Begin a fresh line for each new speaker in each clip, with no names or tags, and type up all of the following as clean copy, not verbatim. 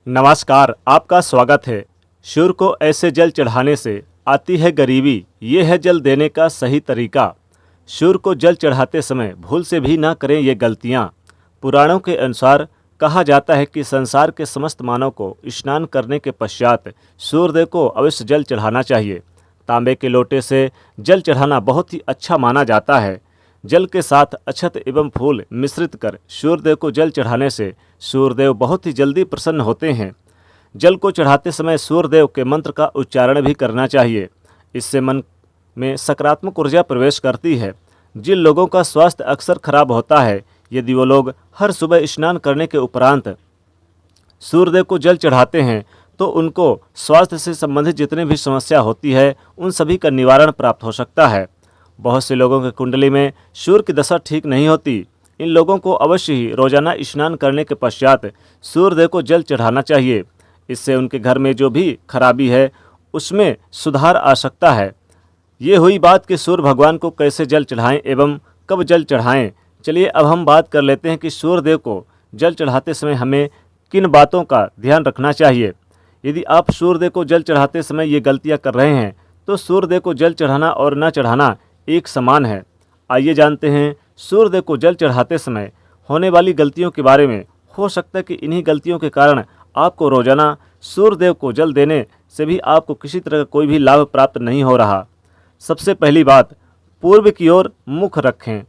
नमस्कार, आपका स्वागत है। सूर्य को ऐसे जल चढ़ाने से आती है गरीबी, ये है जल देने का सही तरीका। सूर्य को जल चढ़ाते समय भूल से भी ना करें ये गलतियाँ। पुराणों के अनुसार कहा जाता है कि संसार के समस्त मानव को स्नान करने के पश्चात सूर्यदेव को अवश्य जल चढ़ाना चाहिए। तांबे के लोटे से जल चढ़ाना बहुत ही अच्छा माना जाता है। जल के साथ अक्षत एवं फूल मिश्रित कर सूर्यदेव को जल चढ़ाने से सूर्यदेव बहुत ही जल्दी प्रसन्न होते हैं। जल को चढ़ाते समय सूर्यदेव के मंत्र का उच्चारण भी करना चाहिए। इससे मन में सकारात्मक ऊर्जा प्रवेश करती है। जिन लोगों का स्वास्थ्य अक्सर खराब होता है, यदि वो लोग हर सुबह स्नान करने के उपरांत सूर्यदेव को जल चढ़ाते हैं तो उनको स्वास्थ्य से संबंधित जितनी भी समस्या होती है उन सभी का निवारण प्राप्त हो सकता है। बहुत से लोगों के कुंडली में सूर्य की दशा ठीक नहीं होती। इन लोगों को अवश्य ही रोजाना स्नान करने के पश्चात सूर्यदेव को जल चढ़ाना चाहिए। इससे उनके घर में जो भी खराबी है उसमें सुधार आ सकता है। ये हुई बात कि सूर्य भगवान को कैसे जल चढ़ाएं एवं कब जल चढ़ाएं। चलिए अब हम बात कर लेते हैं कि सूर्यदेव को जल चढ़ाते समय हमें किन बातों का ध्यान रखना चाहिए। यदि आप सूर्यदेव को जल चढ़ाते समय ये गलतियां कर रहे हैं तो सूर्यदेव को जल चढ़ाना और न चढ़ाना एक समान है। आइए जानते हैं सूर्यदेव को जल चढ़ाते समय होने वाली गलतियों के बारे में। हो सकता है कि इन्हीं गलतियों के कारण आपको रोजाना सूर्यदेव को जल देने से भी आपको किसी तरह का कोई भी लाभ प्राप्त नहीं हो रहा। सबसे पहली बात, पूर्व की ओर मुख रखें।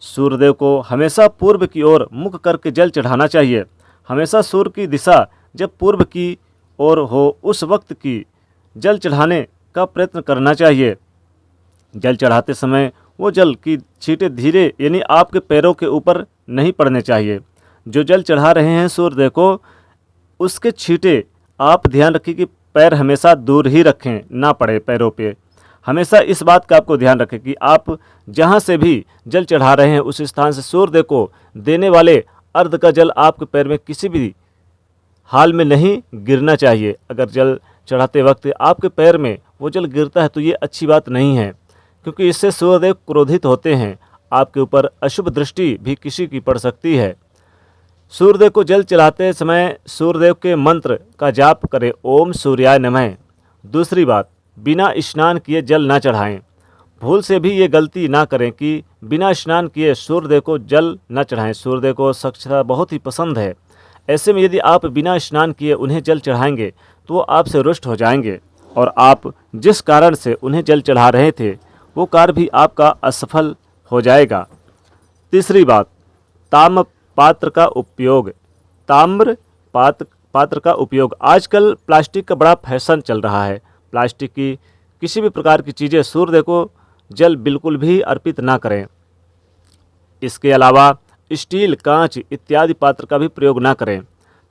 सूर्यदेव को हमेशा पूर्व की ओर मुख करके जल चढ़ाना चाहिए। हमेशा सूर्य की दिशा जब पूर्व की ओर हो उस वक्त की जल चढ़ाने का प्रयत्न करना चाहिए। जल चढ़ाते समय वो जल की छींटे धीरे यानी आपके पैरों के ऊपर नहीं पड़ने चाहिए। जो जल चढ़ा रहे हैं सूर्यदेव को, उसके छींटे आप ध्यान रखें कि पैर हमेशा दूर ही रखें, ना पड़े पैरों पे। हमेशा इस बात का आपको ध्यान रखें कि आप जहाँ से भी जल चढ़ा रहे हैं उस स्थान से सूर्यदेव को देने वाले अर्घ का जल आपके पैर में किसी भी हाल में नहीं गिरना चाहिए। अगर जल चढ़ाते वक्त आपके पैर में वो जल गिरता है तो ये अच्छी बात नहीं है, क्योंकि इससे सूर्यदेव क्रोधित होते हैं। आपके ऊपर अशुभ दृष्टि भी किसी की पड़ सकती है। सूर्यदेव को जल चढ़ाते समय सूर्यदेव के मंत्र का जाप करें, ओम सूर्याय नमः। दूसरी बात, बिना स्नान किए जल ना चढ़ाएं। भूल से भी ये गलती ना करें कि बिना स्नान किए सूर्यदेव को जल न चढ़ाएं। सूर्यदेव को स्वच्छता बहुत ही पसंद है। ऐसे में यदि आप बिना स्नान किए उन्हें जल चढ़ाएंगे तो वो आपसे रुष्ट हो जाएंगे और आप जिस कारण से उन्हें जल चढ़ा रहे थे वो कार्य भी आपका असफल हो जाएगा। तीसरी बात, ताम्र पात्र का उपयोग। ताम्र पात्र का उपयोग। आजकल प्लास्टिक का बड़ा फैशन चल रहा है। प्लास्टिक की किसी भी प्रकार की चीज़ें सूर्यदेव को जल बिल्कुल भी अर्पित ना करें। इसके अलावा स्टील, कांच इत्यादि पात्र का भी प्रयोग ना करें।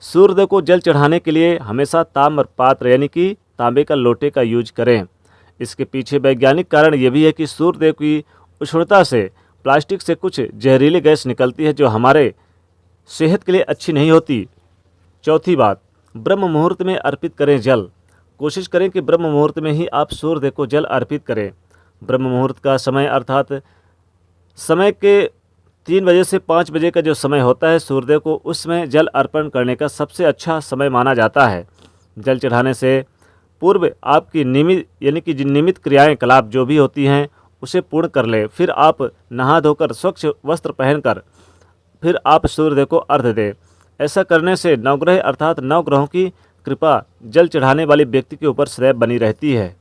सूर्यदेव को जल चढ़ाने के लिए हमेशा ताम्र पात्र यानी कि तांबे का लोटे का यूज करें। इसके पीछे वैज्ञानिक कारण ये भी है कि सूर्यदेव की उष्णता से प्लास्टिक से कुछ जहरीली गैस निकलती है जो हमारे सेहत के लिए अच्छी नहीं होती। चौथी बात, ब्रह्म मुहूर्त में अर्पित करें जल। कोशिश करें कि ब्रह्म मुहूर्त में ही आप सूर्यदेव को जल अर्पित करें। ब्रह्म मुहूर्त का समय अर्थात समय के 3 बजे से 5 बजे का जो समय होता है सूर्यदेव को, उसमें जल अर्पण करने का सबसे अच्छा समय माना जाता है। जल चढ़ाने से पूर्व आपकी नियमित यानी कि नियमित क्रियाएं कलाप जो भी होती हैं उसे पूर्ण कर ले। फिर आप नहा धोकर स्वच्छ वस्त्र पहनकर फिर आप सूर्यदेव को अर्घ्य दें। ऐसा करने से नवग्रह अर्थात नवग्रहों की कृपा जल चढ़ाने वाले व्यक्ति के ऊपर सदैव बनी रहती है।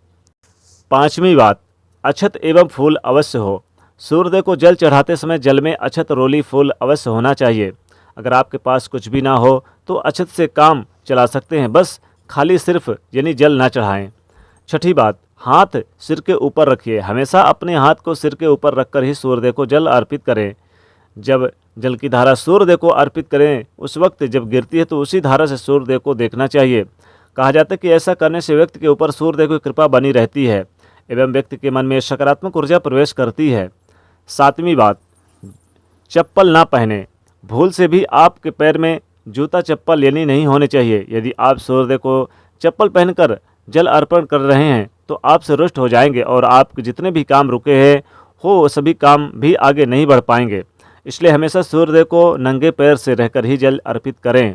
पांचवी बात, अक्षत एवं फूल अवश्य हो। सूर्यदेव को जल चढ़ाते समय जल में अक्षत, रोली, फूल अवश्य होना चाहिए। अगर आपके पास कुछ भी ना हो तो अक्षत से काम चला सकते हैं, बस खाली सिर्फ यानी जल ना चढ़ाएं। छठी बात, हाथ सिर के ऊपर रखिए। हमेशा अपने हाथ को सिर के ऊपर रखकर ही सूर्यदेव को जल अर्पित करें। जब जल की धारा सूर्यदेव को अर्पित करें उस वक्त जब गिरती है तो उसी धारा से सूर्यदेव को देखना चाहिए। कहा जाता है कि ऐसा करने से व्यक्ति के ऊपर सूर्यदेव की कृपा बनी रहती है एवं व्यक्ति के मन में सकारात्मक ऊर्जा प्रवेश करती है। सातवीं बात, चप्पल ना पहने। भूल से भी आपके पैर में जूता चप्पल यानी नहीं होने चाहिए। यदि आप सूर्यदेव को चप्पल पहनकर जल अर्पण कर रहे हैं तो आपसे रुष्ट हो जाएंगे और आपके जितने भी काम रुके हैं वो सभी काम भी आगे नहीं बढ़ पाएंगे। इसलिए हमेशा सूर्यदेव को नंगे पैर से रहकर ही जल अर्पित करें।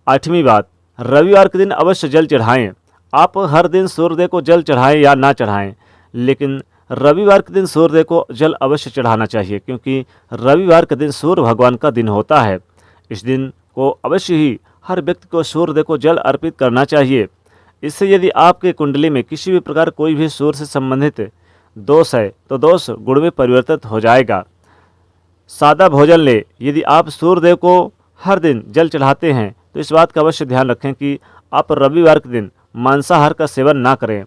आठवीं बात, रविवार के दिन अवश्य जल चढ़ाएं। आप हर दिन सूर्यदेव को जल चढ़ाएं या ना चढ़ाएं, लेकिन रविवार के दिन सूर्यदेव को जल अवश्य चढ़ाना चाहिए, क्योंकि रविवार के दिन सूर्य भगवान का दिन होता है। इस दिन को अवश्य ही हर व्यक्ति को सूर्यदेव को जल अर्पित करना चाहिए। इससे यदि आपके कुंडली में किसी भी प्रकार कोई भी सूर्य से संबंधित दोष है तो दोष गुण में परिवर्तित हो जाएगा। सादा भोजन ले। यदि आप सूर्यदेव को हर दिन जल चढ़ाते हैं तो इस बात का अवश्य ध्यान रखें कि आप रविवार के दिन मांसाहार का सेवन ना करें।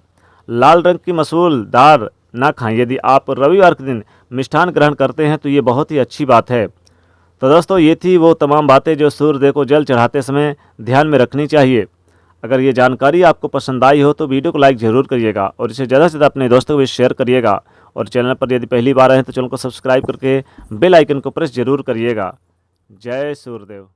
लाल रंग की मसूल दाल ना खाएं। यदि आप रविवार के दिन मिष्ठान ग्रहण करते हैं तो ये बहुत ही अच्छी बात है। तो दोस्तों, ये थी वो तमाम बातें जो सूर्यदेव को जल चढ़ाते समय ध्यान में रखनी चाहिए। अगर ये जानकारी आपको पसंद आई हो तो वीडियो को लाइक ज़रूर करिएगा और इसे ज़्यादा से ज़्यादा अपने दोस्तों को भी शेयर करिएगा। और चैनल पर यदि पहली बार आए हैं तो चैनल को सब्सक्राइब करके बेल आइकन को प्रेस जरूर करिएगा। जय सूर्यदेव।